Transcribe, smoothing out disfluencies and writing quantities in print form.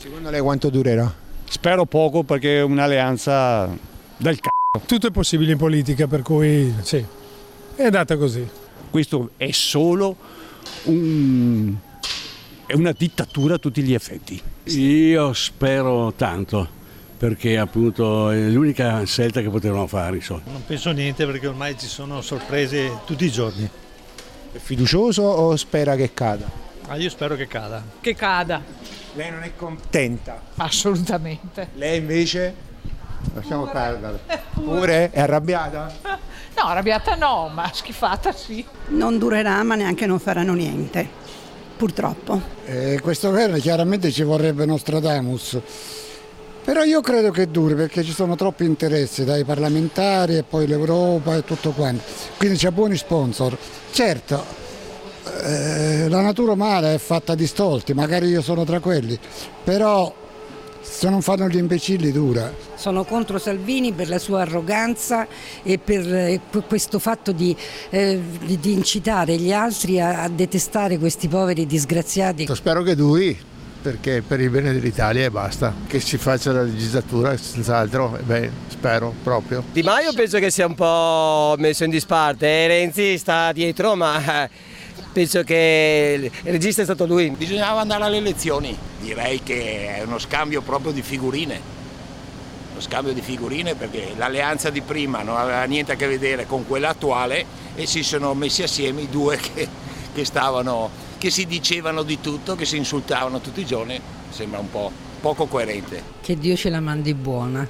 Secondo lei quanto durerà? Spero poco perché è un'alleanza del c***o. Tutto è possibile in politica, per cui sì, è andata così. Questo è solo è una dittatura a tutti gli effetti. Io spero tanto, perché appunto è l'unica scelta che potevano fare. Insomma. Non penso niente perché ormai ci sono sorprese tutti i giorni. È fiducioso o spera che cada? Io spero che cada. Che cada. Lei non è contenta? Assolutamente. Lei invece? Lasciamo perdere. Pure? È arrabbiata? No, arrabbiata no, ma schifata sì. Non durerà, ma neanche non faranno niente, purtroppo. Questo governo chiaramente ci vorrebbe Nostradamus, però io credo che duri perché ci sono troppi interessi dai parlamentari e poi l'Europa e tutto quanto, quindi c'è buoni sponsor. Certo, la natura umana è fatta di stolti, magari io sono tra quelli, però se non fanno gli imbecilli dura. Sono contro Salvini per la sua arroganza e per questo fatto di incitare gli altri a detestare questi poveri disgraziati. Spero che duri, perché per il bene dell'Italia e basta. Che si faccia la legislatura, senz'altro, spero proprio. Di Maio penso che sia un po' messo in disparte, Renzi sta dietro, ma penso che il regista è stato lui. Bisognava andare alle elezioni, direi che è uno scambio proprio di figurine. Lo scambio di figurine perché l'alleanza di prima non aveva niente a che vedere con quella attuale e si sono messi assieme i due che si dicevano di tutto, che si insultavano tutti i giorni, sembra un po' poco coerente. Che Dio ce la mandi buona.